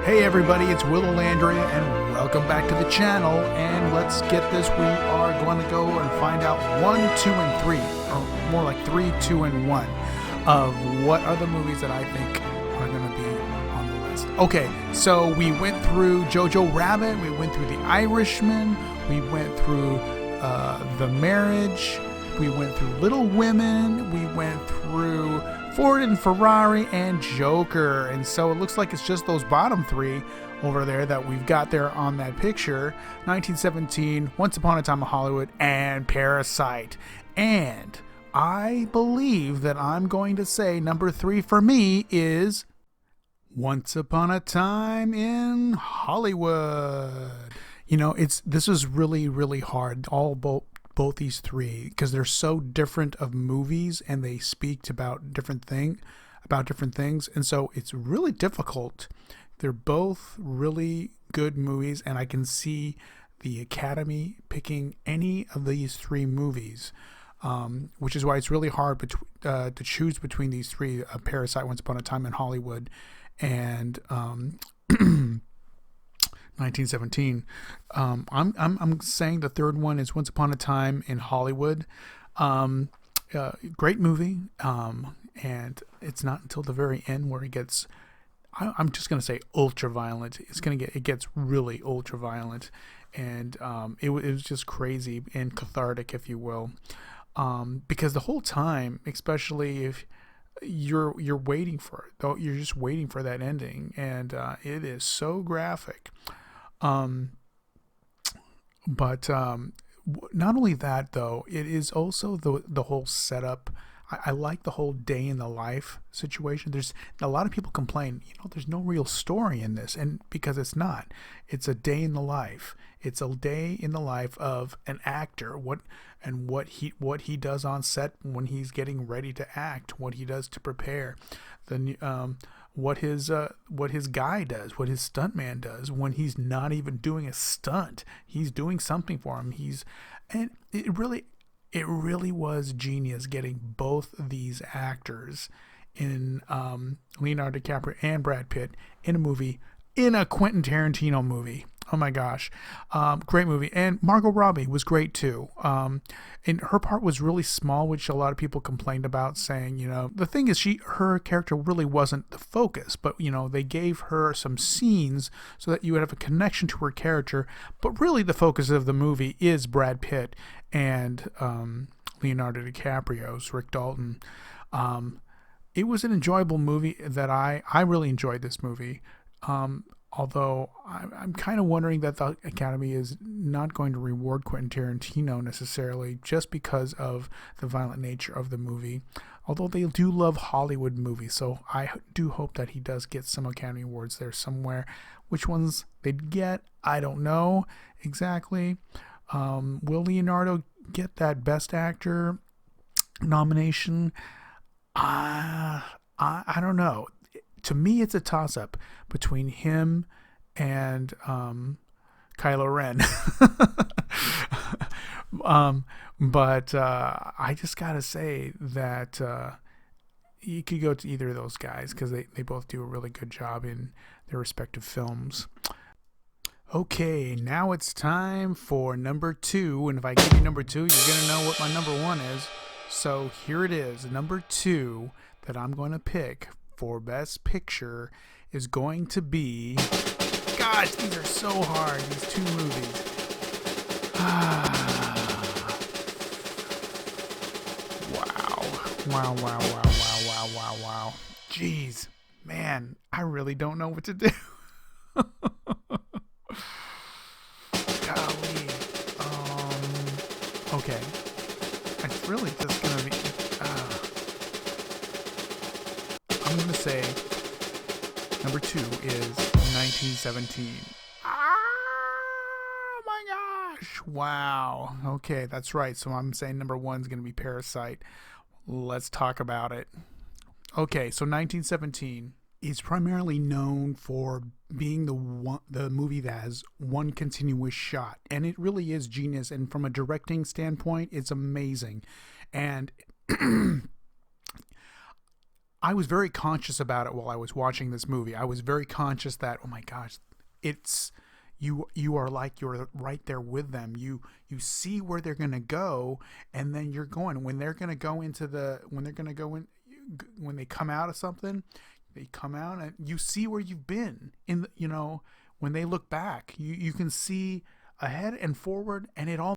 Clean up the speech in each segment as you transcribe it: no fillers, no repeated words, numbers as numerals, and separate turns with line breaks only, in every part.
Hey everybody, it's Will Landry and welcome back to the channel, and let's get this. We are going to go and find out 1, 2, and 3, or more like 3, 2, and 1 of what are the movies that I think are going to be on the list. Okay, so we went through Jojo Rabbit, we went through The Irishman, we went through The Marriage, we went through Little Women, we went through Ford and Ferrari, and Joker. And so it looks like it's just those bottom three over there that we've got there on that picture. 1917, Once Upon a Time in Hollywood, and Parasite. And I believe that I'm going to say number 3 for me is Once Upon a Time in Hollywood. You know, this is really, really hard. Both these three, because they're so different of movies and they speak about different things, and so it's really difficult. They're both really good movies, and I can see the Academy picking any of these three movies, which is why it's really hard to choose between these three: Parasite, Once Upon a Time in Hollywood, and 1917. I'm saying the third one is Once Upon a Time in Hollywood. Great movie, and it's not until the very end where it gets, I'm just gonna say, ultra violent. It gets really ultra violent, and it was just crazy and cathartic, if you will, because the whole time, especially if you're waiting for it, though, you're just waiting for that ending, and it is so graphic. But not only that, though, it is also the whole setup. I like the whole day in the life situation. There's a lot of people complain, there's no real story in this, and because it's not. It's a day in the life. It's a day in the life of an actor. What he does on set when he's getting ready to act. What he does to prepare. What his guy does, what his stuntman does when he's not even doing a stunt. He's doing something for him. And it really was genius getting both these actors in Leonardo DiCaprio and Brad Pitt in a movie, in a Quentin Tarantino movie. Oh my gosh. Great movie. And Margot Robbie was great too. And her part was really small, which a lot of people complained about, saying, the thing is, her character really wasn't the focus, but, they gave her some scenes so that you would have a connection to her character. But really the focus of the movie is Brad Pitt and Leonardo DiCaprio's Rick Dalton. It was an enjoyable movie that I really enjoyed this movie. Although I'm kind of wondering that the Academy is not going to reward Quentin Tarantino necessarily just because of the violent nature of the movie. Although they do love Hollywood movies, so I do hope that he does get some Academy Awards there somewhere. Which ones they'd get, I don't know exactly. Will Leonardo get that Best Actor nomination? I don't know. To me, it's a toss-up between him and Kylo Ren. But I just got to say that you could go to either of those guys because they both do a really good job in their respective films. Okay, now it's time for number 2. And if I give you number 2, you're going to know what my number 1 is. So here it is. Number 2 that I'm going to pick for Best Picture is going to be, gosh, these are so hard, these two movies. Wow. Jeez, man, I really don't know what to do. Golly. Okay. It's really just gonna be, I'm going to say number 2 is 1917. Oh my gosh. Wow. Okay, that's right. So I'm saying number 1 is going to be Parasite. Let's talk about it. Okay, so 1917 is primarily known for being the movie that has one continuous shot. And it really is genius. And from a directing standpoint, it's amazing. And I was very conscious about it while I was watching this movie. I was very conscious that, oh my gosh, it's you are like you're right there with them. You see where they're gonna go, and then you're going when they're gonna go into the when they're gonna go in when they come out of something, they come out and you see where you've been in the, when they look back, you can see ahead and forward, and it all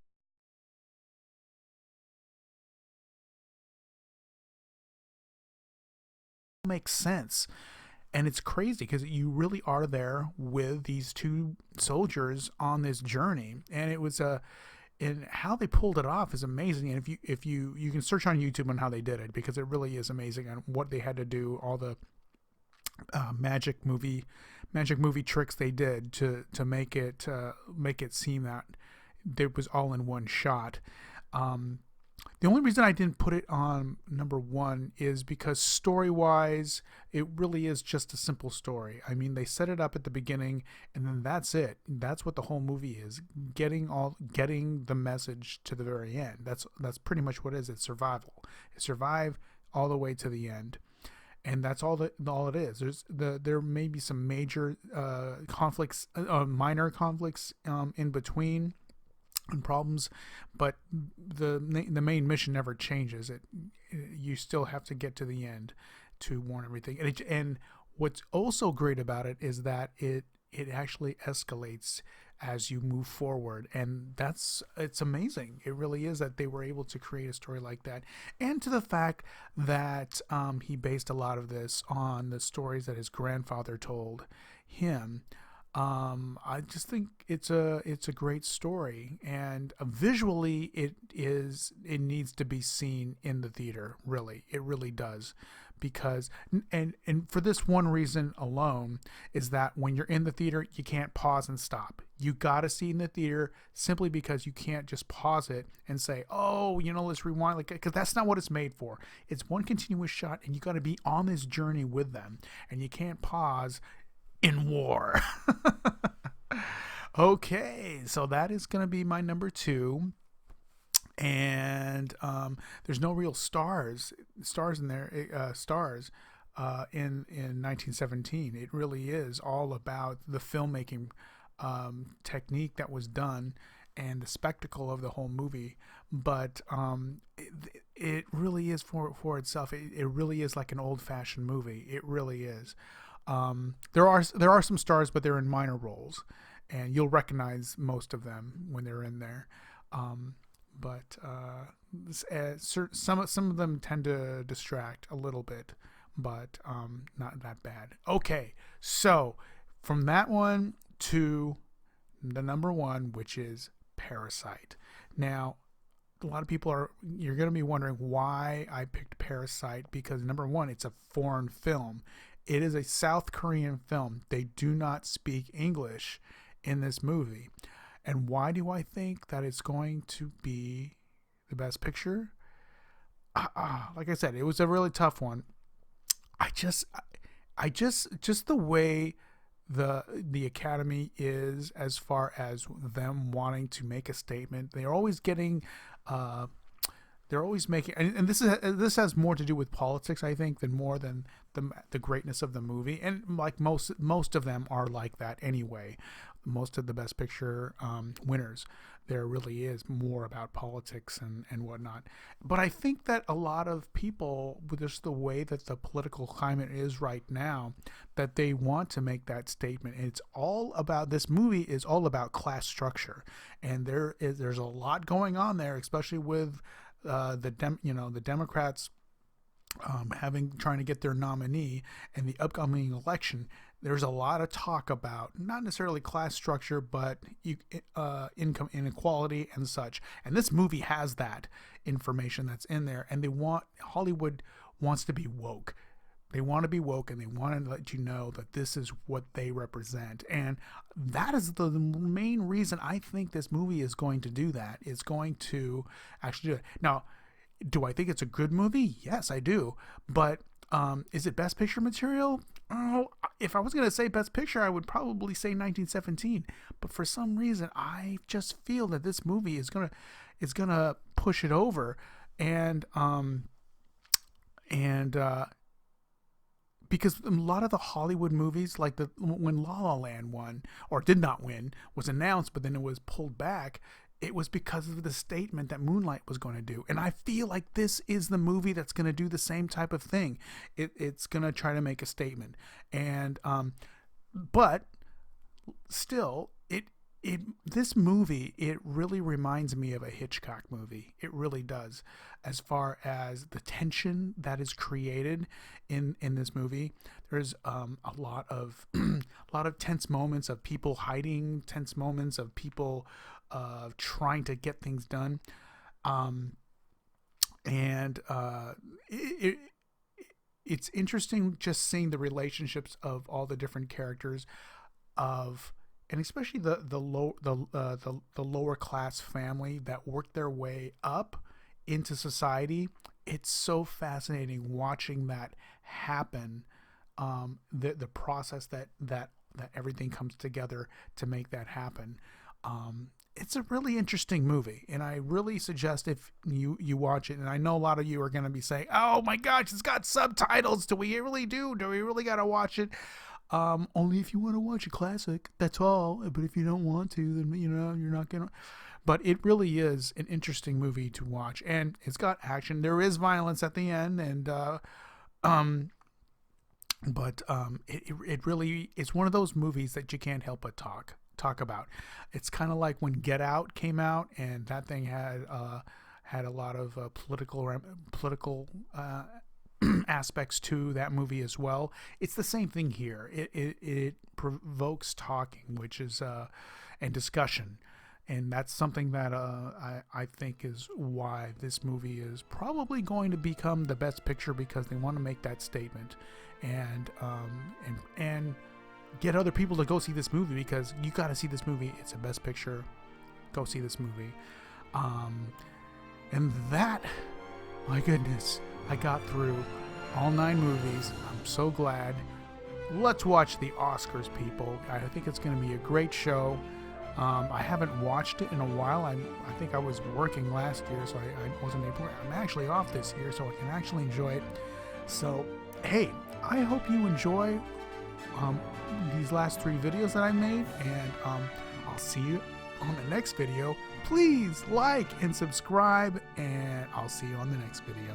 makes sense. And it's crazy because you really are there with these two soldiers on this journey, and it was a and how they pulled it off is amazing. And if you can search on YouTube on how they did it, because it really is amazing and what they had to do, all the magic movie tricks they did to make it seem that it was all in one shot. Um, the only reason I didn't put it on number one is because story wise, it really is just a simple story. I mean, they set it up at the beginning, and then that's it. That's what the whole movie is: getting the message to the very end. That's pretty much what it is. It's survival. It's survive all the way to the end, and that's all it is. There may be some major conflicts, minor conflicts in between and problems, but the main mission never changes. You still have to get to the end to warn everything. And what's also great about it is that it actually escalates as you move forward, and it's amazing. It really is that they were able to create a story like that, and to the fact that he based a lot of this on the stories that his grandfather told him. I just think it's a great story, and visually it needs to be seen in the theater. Really, it really does, because and for this one reason alone is that when you're in the theater, you can't pause and stop. You got to see in the theater, simply because you can't just pause it and say, oh, let's rewind, because that's not what it's made for. It's one continuous shot, and you got to be on this journey with them, and you can't pause in war. Okay, so that is going to be my number two. And there's no real stars in there, in 1917. It really is all about the filmmaking technique that was done and the spectacle of the whole movie. But it really is for itself. It really is like an old-fashioned movie. It really is. There are some stars, but they're in minor roles, and you'll recognize most of them when they're in there. But some of them tend to distract a little bit, but not that bad. Okay, so from that one to the number one, which is Parasite. Now, a lot of people you're going to be wondering why I picked Parasite, because number one, it's a foreign film. It is a South Korean film. They do not speak English in this movie. And why do I think that it's going to be the best picture? Like I said, it was a really tough one. I just the way the Academy is, as far as them wanting to make a statement, they're always getting they're always making, and this has more to do with politics, I think, than more than the greatness of the movie. And like most of them are like that anyway. Most of the Best Picture winners, there really is more about politics and whatnot. But I think that a lot of people, with just the way that the political climate is right now, that they want to make that statement. And this movie is all about class structure, and there's a lot going on there, especially with the Democrats trying to get their nominee and the upcoming election. There's a lot of talk about not necessarily class structure, but income inequality and such. And this movie has that information that's in there. And Hollywood wants to be woke. They want to be woke, and they want to let you know that this is what they represent. And that is the main reason I think this movie is going to do that. It's going to actually do it. Now, do I think it's a good movie? Yes, I do. But is it Best Picture material? Oh, if I was going to say Best Picture, I would probably say 1917. But for some reason, I just feel that this movie is gonna push it over, and because a lot of the Hollywood movies, like when La La Land won or did not win, was announced, but then it was pulled back. It was because of the statement that Moonlight was going to do. And I feel like this is the movie that's going to do the same type of thing. It's going to try to make a statement. And, but still, this movie, it really reminds me of a Hitchcock movie. It really does, as far as the tension that is created in this movie. There's a lot of tense moments of people hiding, tense moments of people trying to get things done, and it's interesting just seeing the relationships of all the different characters and especially the lower class family that work their way up into society. It's so fascinating watching that happen. The process that everything comes together to make that happen. It's a really interesting movie, and I really suggest if you watch it. And I know a lot of you are going to be saying, "Oh my gosh, it's got subtitles. Do we really got to watch it?" Only if you want to watch a classic, that's all. But if you don't want to, then you're not gonna. But it really is an interesting movie to watch, and it's got action. There is violence at the end, and it really is one of those movies that you can't help but talk about. It's kind of like when Get Out came out, and that thing had a lot of political aspects to that movie as well. It's the same thing here. It provokes talking, which is and discussion, and that's something that I think is why this movie is probably going to become the best picture, because they want to make that statement and get other people to go see this movie, because you got to see this movie. It's a best picture. Go see this movie. And that, my goodness, I got through all 9 movies. I'm so glad. Let's watch the Oscars, people. I think it's going to be a great show. I haven't watched it in a while. I think I was working last year, so I wasn't able. I'm actually off this year, so I can actually enjoy it. So, hey, I hope you enjoy these last 3 videos that I made, and I'll see you on the next video. Please like and subscribe, and I'll see you on the next video.